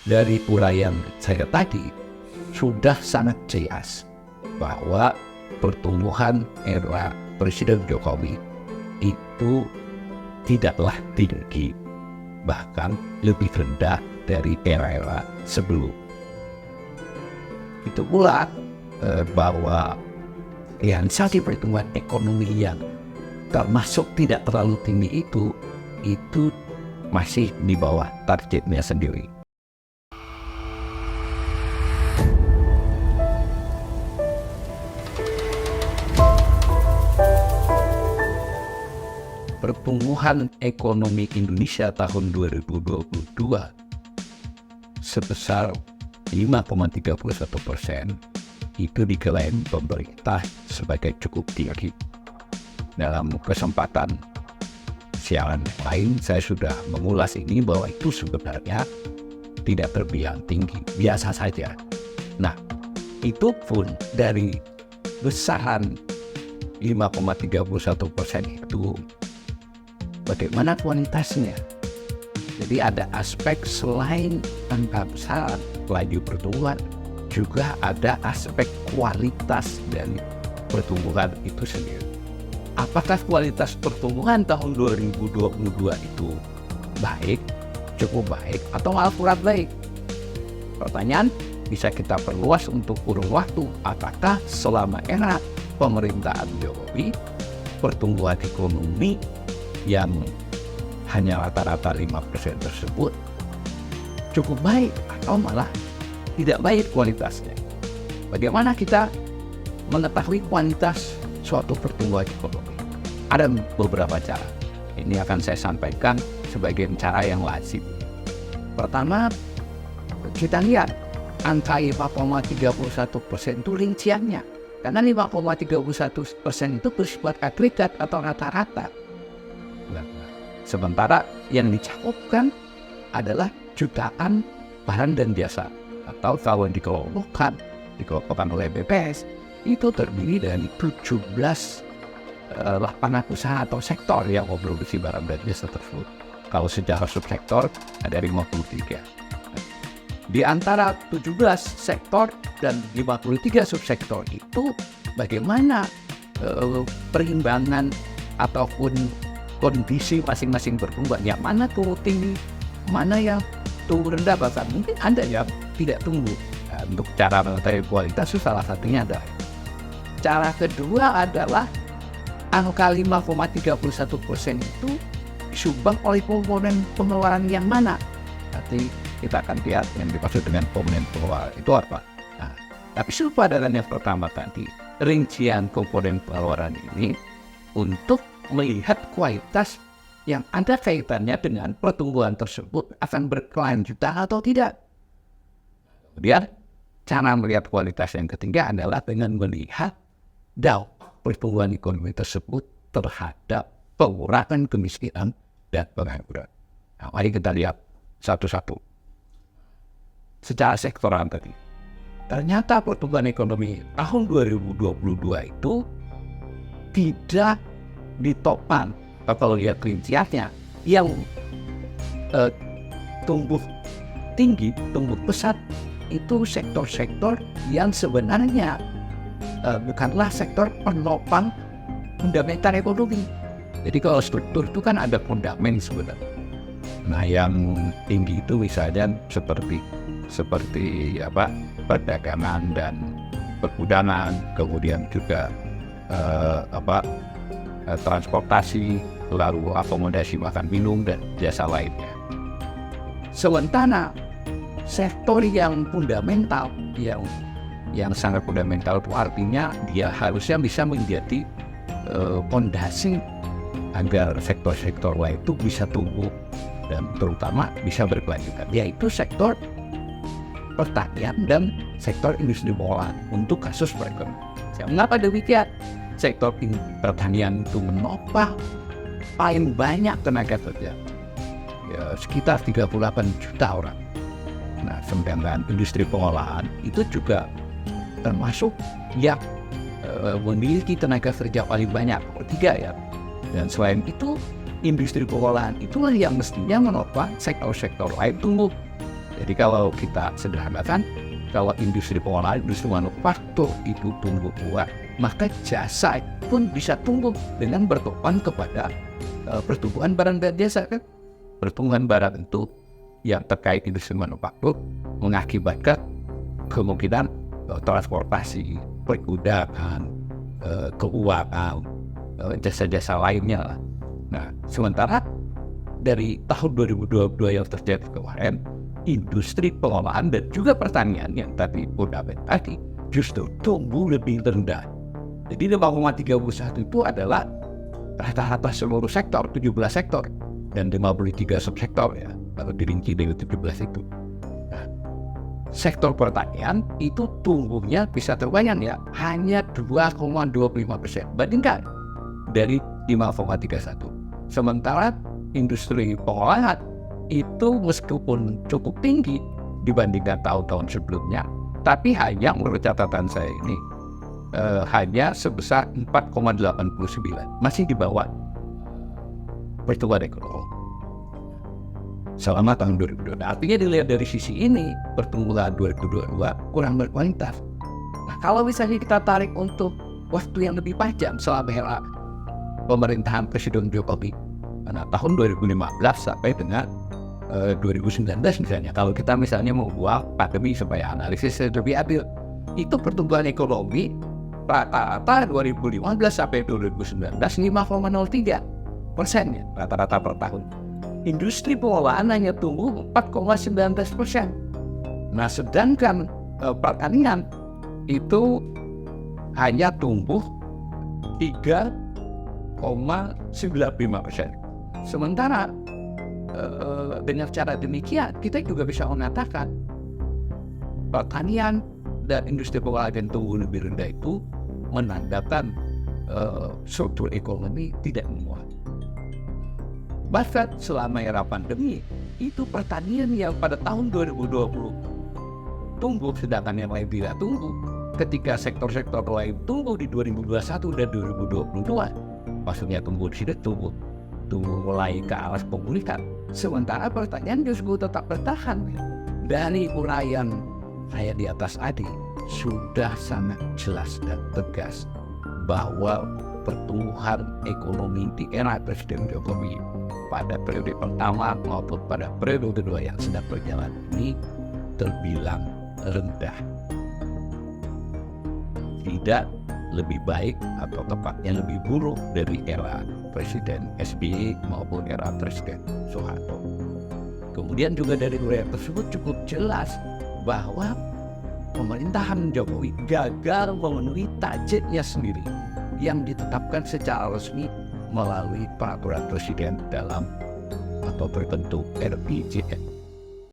dari uraian saya tadi sudah sangat jelas bahwa pertumbuhan era Presiden Jokowi itu tidaklah tinggi, bahkan lebih rendah dari era-era sebelum. Itu pula bahwa realisasi pertumbuhan ekonomi yang termasuk tidak terlalu tinggi itu masih di bawah targetnya sendiri. Pertumbuhan ekonomi Indonesia tahun 2022 sebesar 5,31% itu diklaim pemerintah sebagai cukup tinggi. Dalam kesempatan siaran lain saya sudah mengulas ini bahwa itu sebenarnya tidak terbilang tinggi, biasa saja. Nah, itu pun dari besaran 5,31% itu bagaimana kualitasnya. Jadi ada aspek selain angka besar laju pertumbuhan, juga ada aspek kualitas dari pertumbuhan itu sendiri. Apakah kualitas pertumbuhan tahun 2022 itu baik, cukup baik, atau malah kurang baik? Pertanyaan bisa kita perluas untuk kurun waktu. Apakah selama era pemerintahan Jokowi pertumbuhan ekonomi yang hanya rata-rata 5% tersebut cukup baik atau malah tidak baik kualitasnya? Bagaimana kita mengetahui kualitas suatu pertumbuhan ekonomi? Ada beberapa cara. Ini akan saya sampaikan sebagai cara yang lazim. Pertama, kita lihat angka 5,31% itu rinciannya. Karena 5,31% itu bersifat agregat atau rata-rata. Sementara yang dicakupkan adalah jutaan barang dan jasa, atau kalau dikelompokkan oleh BPS itu terdiri dari 17 lapangan usaha atau sektor yang memproduksi barang dan jasa tersebut. Kalau secara subsektor ada 53. Di antara 17 sektor dan 53 subsektor itu bagaimana perimbangan ataupun kondisi masing-masing berkembang, yang mana tumbuh tinggi, mana yang tumbuh rendah, bahkan mungkin ada yang tidak tumbuh. Nah, untuk cara mengetahui kualitas itu salah satunya adalah. Cara kedua adalah angka 5,31% itu disumbang oleh komponen pengeluaran yang mana. Nanti kita akan lihat yang dimaksud dengan komponen pengeluaran itu apa. Nah, tapi serupa dengan yang pertama tadi, rincian komponen pengeluaran ini untuk melihat kualitas yang ada kaitannya dengan pertumbuhan tersebut akan berkelanjutan atau tidak. Kemudian, cara melihat kualitas yang ketiga adalah dengan melihat dampak pertumbuhan ekonomi tersebut terhadap pengurangan kemiskinan dan pengangguran. Nah, mari kita lihat satu-satu. Secara sektoral tadi, ternyata pertumbuhan ekonomi tahun 2022 itu tidak ditopang. Kalau lihat rinciannya, yang tumbuh tinggi, tumbuh pesat itu sektor-sektor yang sebenarnya bukanlah sektor penopang fundamental ekonomi. Jadi kalau struktur itu kan ada fundament sebenarnya. Nah, yang tinggi itu misalnya seperti perdagangan dan pergudangan, kemudian juga transportasi, lalu akomodasi makan minum dan jasa lainnya. Sementara sektor yang fundamental, yang sangat fundamental itu artinya dia harusnya bisa menjadi fondasi agar sektor-sektor lain itu bisa tumbuh dan terutama bisa berkelanjutan, yaitu sektor pertanian dan sektor industri pengolahan untuk kasus perekonomian. Mengapa demikian? Sektor pertanian itu menopang paling banyak tenaga kerja, ya, sekitar 38 juta orang. Nah, sedangkan industri pengolahan itu juga termasuk yang memiliki tenaga kerja paling banyak, ketiga ya. Dan selain itu, industri pengolahan itulah yang mestinya menopang sektor-sektor lain tumbuh. Jadi kalau kita sederhanakan, kalau industri pengolahan, industri manufaktur itu tumbuh kuat, maka jasa pun bisa tumbuh dengan bertumbuhan kepada pertumbuhan barang dan jasa kan. Pertumbuhan barang itu yang terkait industri manufaktur mengakibatkan kemungkinan transportasi, pergudangan, keuangan, jasa-jasa lainnya. Nah, sementara dari tahun 2022 yang terjadi kemarin, industri pengolahan dan juga pertanian yang tadi fundament tadi justru tumbuh lebih rendah. Jadi 5,31 itu adalah rata-rata seluruh sektor, 17 sektor dan 53 subsektor ya, kalau dirinci dari 17 itu. Nah, sektor pertanian itu tumbuhnya bisa terbayang ya, hanya 2,25%. Bandingkan dari 5,31. Sementara industri pengolahan itu meskipun cukup tinggi dibandingkan tahun-tahun sebelumnya, tapi hanya menurut catatan saya ini hanya sebesar 4,89, masih di bawah pertumbuhan ekonomi selama tahun 2022. Artinya dilihat dari sisi ini, pertumbuhan 2022 kurang berkualitas. Nah, kalau misalnya kita tarik untuk waktu yang lebih panjang selama era pemerintahan Presiden Jokowi, nah, tahun 2015 sampai dengan 2019 misalnya, kalau kita misalnya membuat pandemi supaya analisis lebih adil, itu pertumbuhan ekonomi rata-rata 2015 sampai 2019 5,03% ya, rata-rata per tahun. Industri pengolahan hanya tumbuh 4,19%. Nah, sedangkan pertanian itu hanya tumbuh 3,95%. Sementara dengan cara demikian kita juga bisa mengatakan pertanian dan industri pengolahan yang tumbuh lebih rendah itu menandakan struktur ekonomi tidak menguat. Bahkan selama era pandemi itu pertanian yang pada tahun 2020 tumbuh sedangkan yang lain tidak tumbuh. Ketika sektor-sektor lain tumbuh di 2021 dan 2022, maksudnya tumbuh tidak tumbuh mulai ke arah pemulihan. Sementara pertanian justru tetap bertahan. Dari uraian saya di atas tadi sudah sangat jelas dan tegas bahwa pertumbuhan ekonomi di era Presiden Jokowi pada periode pertama maupun pada periode kedua yang sedang berjalan ini terbilang rendah. Tidak lebih baik atau tepatnya lebih buruk dari era Presiden SBY maupun era Presiden Soeharto. Kemudian juga dari uraian tersebut cukup jelas bahwa pemerintahan Jokowi gagal memenuhi targetnya sendiri yang ditetapkan secara resmi melalui peraturan presiden dalam atau berbentuk RPJMD.